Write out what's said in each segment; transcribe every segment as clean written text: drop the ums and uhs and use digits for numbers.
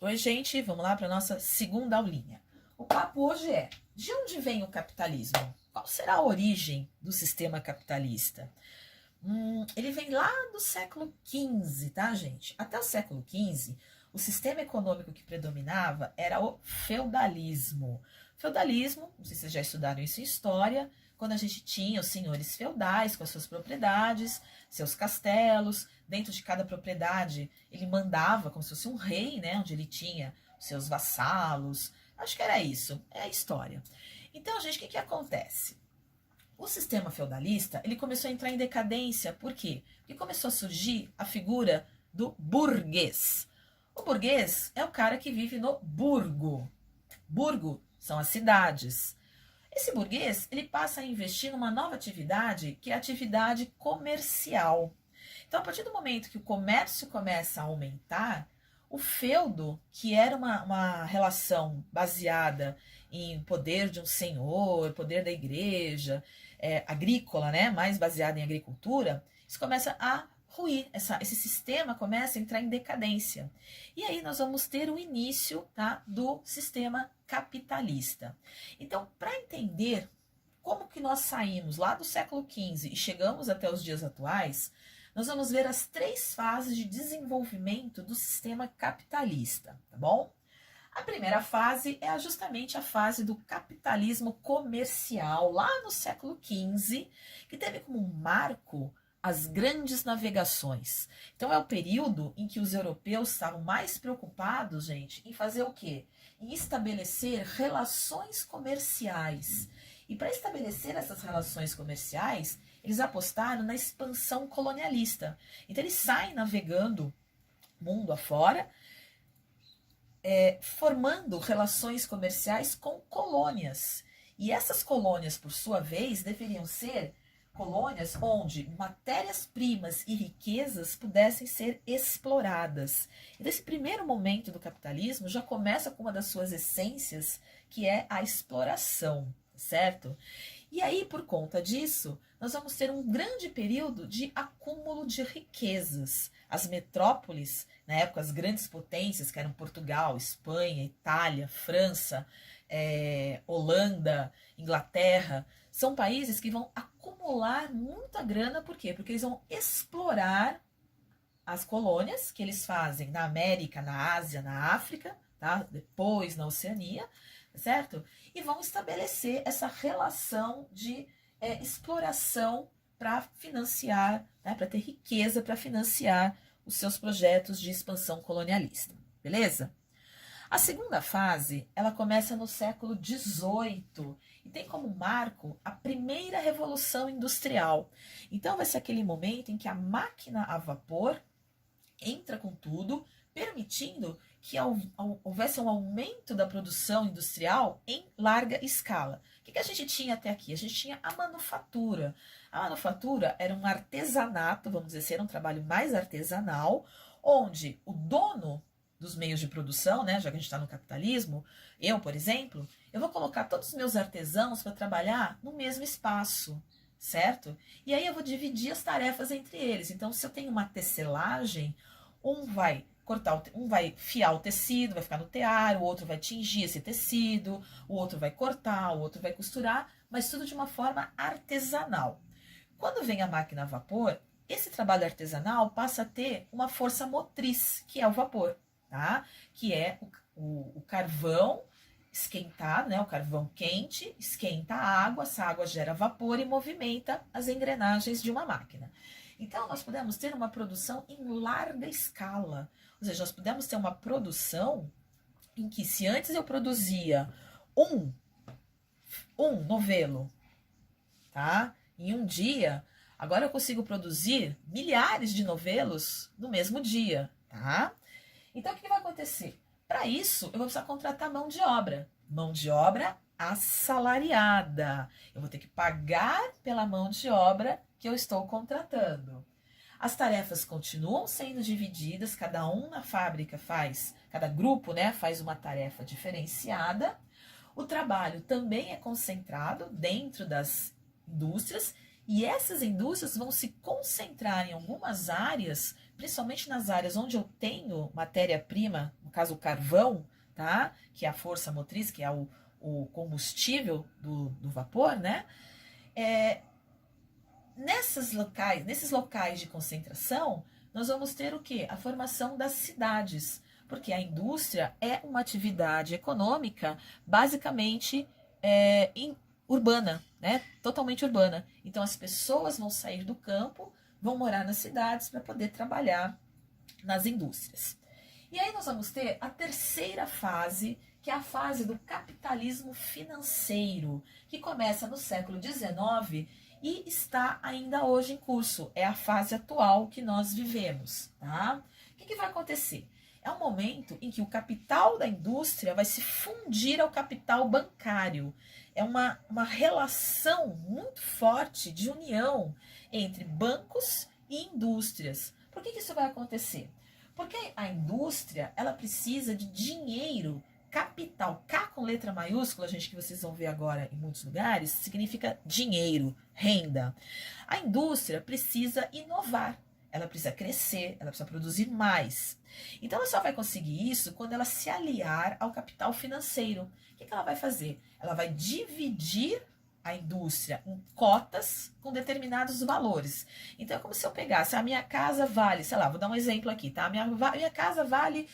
Oi, gente, vamos lá para nossa segunda aulinha. O papo hoje é: de onde vem o capitalismo? Qual será a origem do sistema capitalista? Ele vem lá do século XV, tá, gente? Até o século XV, o sistema econômico que predominava era o feudalismo. Feudalismo, não sei se vocês já estudaram isso em história, quando a gente tinha os senhores feudais com as suas propriedades, seus castelos, dentro de cada propriedade ele mandava como se fosse um rei, né, onde ele tinha os seus vassalos. Acho que era isso, é a história. Então, gente, o que acontece? O sistema feudalista, ele começou a entrar em decadência. Por quê? Porque começou a surgir a figura do burguês. O burguês é o cara que vive no burgo. Burgo são as cidades. Esse burguês, ele passa a investir numa nova atividade, que é a atividade comercial. Então, a partir do momento que o comércio começa a aumentar, o feudo, que era uma relação baseada em poder de um senhor, poder da igreja, agrícola, né, mais baseada em agricultura, isso começa a ruir, esse sistema começa a entrar em decadência. E aí nós vamos ter o início, tá, do sistema capitalista. Então, para entender como que nós saímos lá do século XV e chegamos até os dias atuais, nós vamos ver as 3 fases de desenvolvimento do sistema capitalista, tá bom? A primeira fase é justamente a fase do capitalismo comercial, lá no século XV, que teve como marco as grandes navegações. Então é o período em que os europeus estavam mais preocupados, gente, em fazer o quê? Em estabelecer relações comerciais. E para estabelecer essas relações comerciais, eles apostaram na expansão colonialista. Então eles saem navegando mundo afora, formando relações comerciais com colônias. E essas colônias, por sua vez, deveriam ser colônias onde matérias-primas e riquezas pudessem ser exploradas. E nesse primeiro momento do capitalismo já começa com uma das suas essências, que é a exploração, certo? E aí, por conta disso, nós vamos ter um grande período de acúmulo de riquezas. As metrópoles, na época, as grandes potências, que eram Portugal, Espanha, Itália, França, Holanda, Inglaterra, são países que vão acumular muita grana. Por quê? Porque eles vão explorar as colônias que eles fazem na América, na Ásia, na África, tá? Depois na Oceania, certo? E vão estabelecer essa relação de exploração para financiar, né, para ter riqueza para financiar os seus projetos de expansão colonialista, beleza? A segunda fase, ela começa no século XVIII e tem como marco a primeira revolução industrial. Então vai ser aquele momento em que a máquina a vapor entra com tudo, permitindo que houvesse um aumento da produção industrial em larga escala. O que a gente tinha até aqui? A gente tinha a manufatura. A manufatura era um artesanato, vamos dizer assim, era um trabalho mais artesanal, onde o dono dos meios de produção, né, já que a gente está no capitalismo, eu, por exemplo, eu vou colocar todos os meus artesãos para trabalhar no mesmo espaço, certo? E aí eu vou dividir as tarefas entre eles. Então, se eu tenho uma tecelagem, um vai fiar o tecido, vai ficar no tear, o outro vai tingir esse tecido, o outro vai cortar, o outro vai costurar, mas tudo de uma forma artesanal. Quando vem a máquina a vapor, esse trabalho artesanal passa a ter uma força motriz, que é o vapor, tá? Que é o carvão esquentado, né? O carvão quente esquenta a água, essa água gera vapor e movimenta as engrenagens de uma máquina. Então, nós podemos ter uma produção em larga escala. Ou seja, nós podemos ter uma produção em que, se antes eu produzia um novelo, tá? Em um dia, agora eu consigo produzir milhares de novelos no mesmo dia, tá? Então, o que vai acontecer? Para isso, eu vou precisar contratar mão de obra. Mão de obra assalariada. Eu vou ter que pagar pela mão de obra que eu estou contratando. As tarefas continuam sendo divididas, cada um na fábrica cada grupo, né, faz uma tarefa diferenciada. O trabalho também é concentrado dentro das indústrias, e essas indústrias vão se concentrar em algumas áreas principalmente nas áreas onde eu tenho matéria-prima, no caso o carvão, tá? Que é a força motriz, que é o combustível do vapor, né? Nesses locais de concentração, nós vamos ter o quê? A formação das cidades, porque a indústria é uma atividade econômica basicamente urbana, né? Totalmente urbana. Então as pessoas vão sair do campo, vão morar nas cidades para poder trabalhar nas indústrias. E aí nós vamos ter a terceira fase, que é a fase do capitalismo financeiro, que começa no século XIX e está ainda hoje em curso. É a fase atual que nós vivemos, tá? O que vai acontecer? É um momento em que o capital da indústria vai se fundir ao capital bancário. É uma relação muito forte de união entre bancos e indústrias. Por que isso vai acontecer? Porque a indústria, ela precisa de dinheiro, capital. K com letra maiúscula, gente, que vocês vão ver agora em muitos lugares, significa dinheiro, renda. A indústria precisa inovar, ela precisa crescer, ela precisa produzir mais. Então ela só vai conseguir isso quando ela se aliar ao capital financeiro. O que ela vai fazer? Ela vai dividir a indústria em cotas com determinados valores. Então é como se eu pegasse, a minha casa vale, sei lá, vou dar um exemplo aqui, tá? Minha casa vale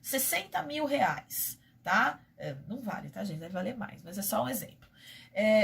60 mil reais, tá? Não vale, tá, gente? Deve valer mais, mas é só um exemplo.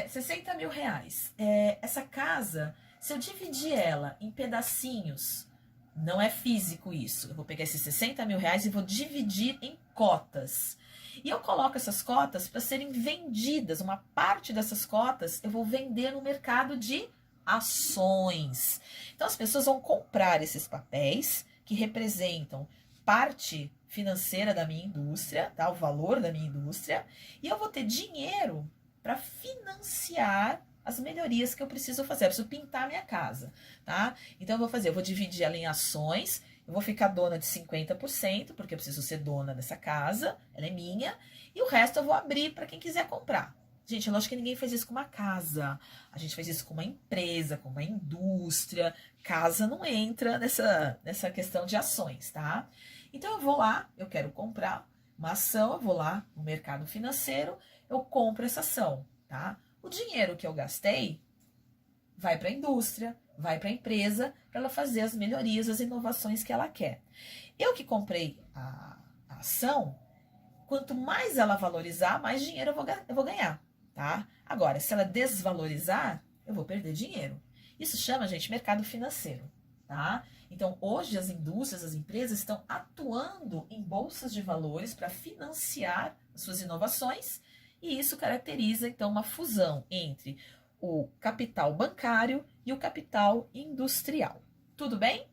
60 mil reais. Essa casa, se eu dividir ela em pedacinhos, não é físico isso. Eu vou pegar esses 60 mil reais e vou dividir em cotas. E eu coloco essas cotas para serem vendidas. Uma parte dessas cotas eu vou vender no mercado de ações. Então as pessoas vão comprar esses papéis que representam parte financeira da minha indústria, tá? O valor da minha indústria, e eu vou ter dinheiro para financiar as melhorias que eu preciso fazer. Eu preciso pintar a minha casa, tá? Então eu vou dividir ela em ações. Eu vou ficar dona de 50%, porque eu preciso ser dona dessa casa, ela é minha, e o resto eu vou abrir para quem quiser comprar. Gente, é lógico que ninguém faz isso com uma casa, a gente faz isso com uma empresa, com uma indústria. Casa não entra nessa questão de ações, tá? Então eu vou lá, eu quero comprar uma ação, eu vou lá no mercado financeiro, eu compro essa ação, tá? O dinheiro que eu gastei vai para a indústria, vai para a empresa, para ela fazer as melhorias, as inovações que ela quer. Eu que comprei a ação, quanto mais ela valorizar, mais dinheiro eu vou ganhar, tá? Agora, se ela desvalorizar, eu vou perder dinheiro. Isso chama, gente, mercado financeiro, tá? Então, hoje as indústrias, as empresas estão atuando em bolsas de valores para financiar as suas inovações, e isso caracteriza, então, uma fusão entre o capital bancário e o capital industrial. Tudo bem?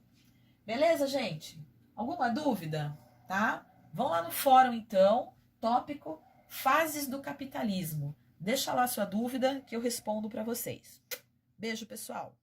Beleza, gente? Alguma dúvida? Tá? Vão lá no fórum, então, tópico Fases do Capitalismo. Deixa lá sua dúvida que eu respondo para vocês. Beijo, pessoal!